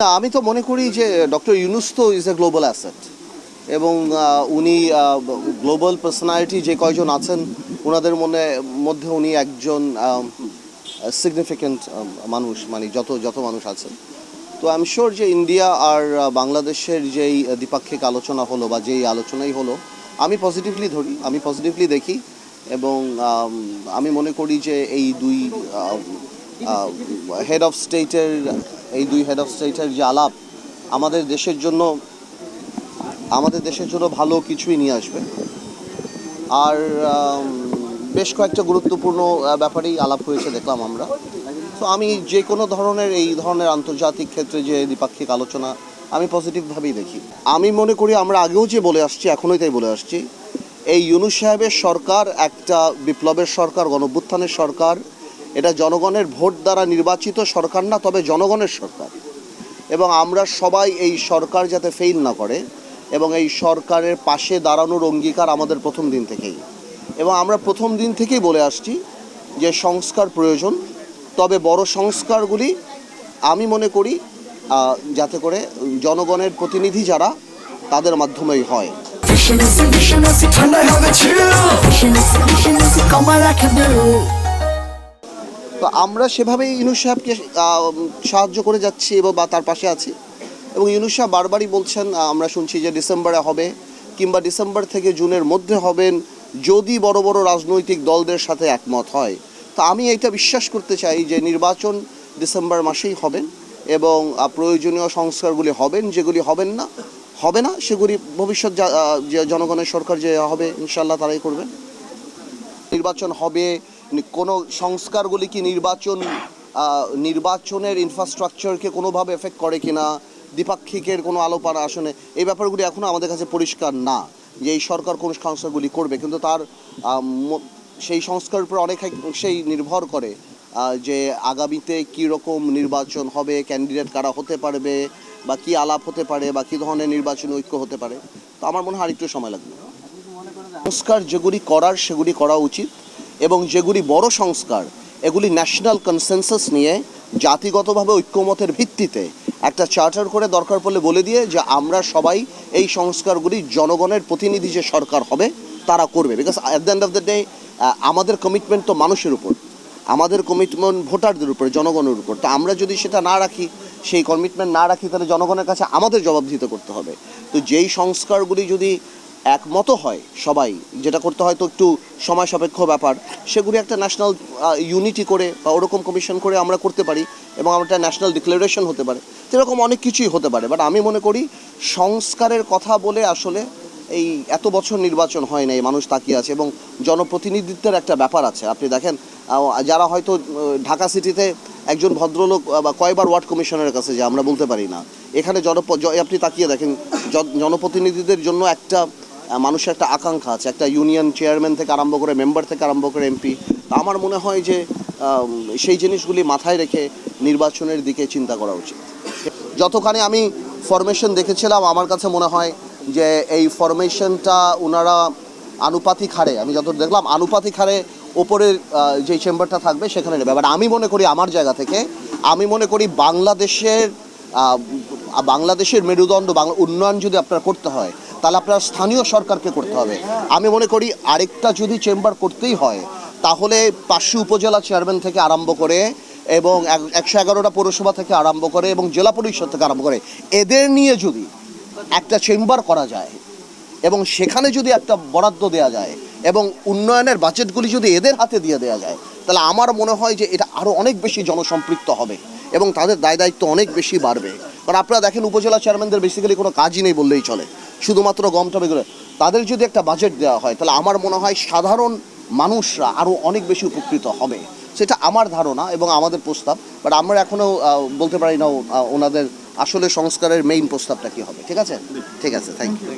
না, আমি তো মনে করি যে ডক্টর ইউনূস তো ইজ এ গ্লোবাল অ্যাসেট এবং উনি গ্লোবাল পার্সোনালিটি যে কয়জন আছেন ওনাদের মধ্যে উনি একজন সিগনিফিক্যান্ট মানুষ, মানে যত যত মানুষ আছেন। তো আই এম শিওর যে ইন্ডিয়া আর বাংলাদেশের যেই দ্বিপাক্ষিক আলোচনা হলো বা যেই আলোচনাই হলো, আমি পজিটিভলি দেখি এবং আমি মনে করি যে এই দুই হেড অফ স্টেটের যে আলাপ আমাদের দেশের জন্য ভালো কিছুই নিয়ে আসবে। আর বেশ কয়েকটা গুরুত্বপূর্ণ ব্যাপারেই আলাপ হয়েছে দেখলাম আমরা। তো আমি যে কোনো এই ধরনের আন্তর্জাতিক ক্ষেত্রে যে দ্বিপাক্ষিক আলোচনা আমি পজিটিভভাবেই দেখি। আমি মনে করি আমরা আগেও যে বলে আসছি, এখনই তাই বলে আসছি, এই ইউনূস সাহেবের সরকার একটা বিপ্লবের সরকার, গণঅভ্যুত্থানের সরকার। এটা জনগণের ভোট দ্বারা নির্বাচিত সরকার না, তবে জনগণের সরকার। এবং আমরা সবাই এই সরকার যাতে ফেইল না করে এবং এই সরকারের পাশে দাঁড়ানোর অঙ্গীকার আমাদের প্রথম দিন থেকেই। এবং আমরা প্রথম দিন থেকেই বলে আসছি যে সংস্কার প্রয়োজন, তবে বড় সংস্কারগুলি আমি মনে করি যাতে করে জনগণের প্রতিনিধি যারা তাদের মাধ্যমেই হয়। তো আমরা সেভাবেই ইউনূস সাহেবকে সাহায্য করে যাচ্ছি এবং বা তার পাশে আছি। এবং ইউনূস সাহেব বারবারই বলছেন, আমরা শুনছি যে ডিসেম্বরে হবে কিংবা ডিসেম্বর থেকে জুনের মধ্যে হবেন, যদি বড় বড় রাজনৈতিক দলদের সাথে একমত হয়। তো আমি এটা বিশ্বাস করতে চাই যে নির্বাচন ডিসেম্বর মাসেই হবেন এবং প্রয়োজনীয় সংস্কারগুলি হবেন। যেগুলি হবে না সেগুলি ভবিষ্যৎ জনগণের সরকার যে হবে ইনশাল্লাহ তারাই করবেন। নির্বাচন হবে, কোনো সংস্কারগুলি কি নির্বাচনের ইনফ্রাস্ট্রাকচারকে কোনোভাবে এফেক্ট করে কিনা, দ্বিপাক্ষিকের কোনো আলোপানা আসনে, এই ব্যাপারগুলি এখনও আমাদের কাছে পরিষ্কার না যে এই সরকার কোন সংস্কারগুলি করবে। কিন্তু তার সেই সংস্কারের উপর অনেকাংশেই নির্ভর করে যে আগামীতে কী রকম নির্বাচন হবে, ক্যান্ডিডেট কারা হতে পারবে বা কী আলাপ হতে পারে বা কী ধরনের নির্বাচনী ঐক্য হতে পারে। তো আমার মনে হয় আরেকটু সময় লাগবে। সংস্কার যেগুলি করার সেগুলি করা উচিত এবং যেগুলি বড় সংস্কার এগুলি ন্যাশনাল কনসেনসাস নিয়ে জাতিগতভাবে ঐক্যমতের ভিত্তিতে একটা চার্টার করে দরকার পড়লে বলে দিয়ে যে আমরা সবাই এই সংস্কারগুলি জনগণের প্রতিনিধি যে সরকার হবে তারা করবে। Because at the end of the day আমাদের কমিটমেন্ট তো মানুষের উপর, আমাদের কমিটমেন্ট ভোটারদের উপর, জনগণের উপর। তো আমরা যদি সেটা না রাখি, সেই কমিটমেন্ট না রাখি, তাহলে জনগণের কাছে আমাদের জবাবদিহিত করতে হবে। তো যেই সংস্কারগুলি যদি একমত হয় সবাই, যেটা করতে হয়তো একটু সময় সাপেক্ষ ব্যাপার, সেগুলি একটা ন্যাশনাল ইউনিটি করে বা ওরকম কমিশন করে আমরা করতে পারি এবং আমরা একটা ন্যাশনাল ডিক্লারেশন হতে পারে। এরকম অনেক কিছুই হতে পারে। বাট আমি মনে করি সংস্কারের কথা বলে আসলে এই এত বছর নির্বাচন হয় না, এই মানুষ তাকিয়ে আছে এবং জনপ্রতিনিধিত্বের একটা ব্যাপার আছে। আপনি দেখেন যারা হয়তো ঢাকা সিটিতে একজন ভদ্রলোক বা কয়বার ওয়ার্ড কমিশনের কাছে যে আমরা বলতে পারি না, এখানে আপনি তাকিয়ে দেখেন জনপ্রতিনিধিদের জন্য একটা মানুষের একটা আকাঙ্ক্ষা আছে, একটা ইউনিয়ন চেয়ারম্যান থেকে আরম্ভ করে মেম্বার থেকে আরম্ভ করে এমপি। আমার মনে হয় যে সেই জিনিসগুলি মাথায় রেখে নির্বাচনের দিকে চিন্তা করা উচিত। যতখানি আমি ফরমেশন দেখেছিলাম, আমার কাছে মনে হয় যে এই ফরমেশনটা ওনারা আনুপাতিক হারে, আমি যত দেখলাম আনুপাতিক হারে ওপরের যে চেম্বারটা থাকবে সেখানে নেবে। বাট আমি মনে করি আমার জায়গা থেকে আমি মনে করি বাংলাদেশের মেরুদণ্ড, বাংলা উন্নয়ন যদি আপনার করতে হয় তাহলে আপনার স্থানীয় সরকারকে করতে হবে। আমি মনে করি আরেকটা যদি চেম্বার করতেই হয় তাহলে 500 উপজেলা চেয়ারম্যান থেকে আরম্ভ করে এবং 111টা পৌরসভা থেকে আরম্ভ করে এবং জেলা পরিষদ থেকে আরম্ভ করে এদের নিয়ে যদি একটা চেম্বার করা যায় এবং সেখানে যদি একটা বরাদ্দ দেওয়া যায় এবং উন্নয়নের বাজেটগুলি যদি এদের হাতে দিয়ে দেওয়া যায়, তাহলে আমার মনে হয় যে এটা আরও অনেক বেশি জনসম্পৃক্ত হবে এবং তাদের দায়িত্ব অনেক বেশি বাড়বে। কারণ আপনারা দেখেন উপজেলা চেয়ারম্যানদের বেসিক্যালি কোনো কাজই নেই বললেই চলে, শুধুমাত্র গমটা বেগুলো। তাদের যদি একটা বাজেট দেওয়া হয় তাহলে আমার মনে হয় সাধারণ মানুষরা আরও অনেক বেশি উপকৃত হবে। সেটা আমার ধারণা এবং আমাদের প্রস্তাব। বাট আমরা এখনও বলতে পারি না ওনাদের আসলে সংস্কারের মেইন প্রস্তাবটা কী হবে। ঠিক আছে, থ্যাংক ইউ।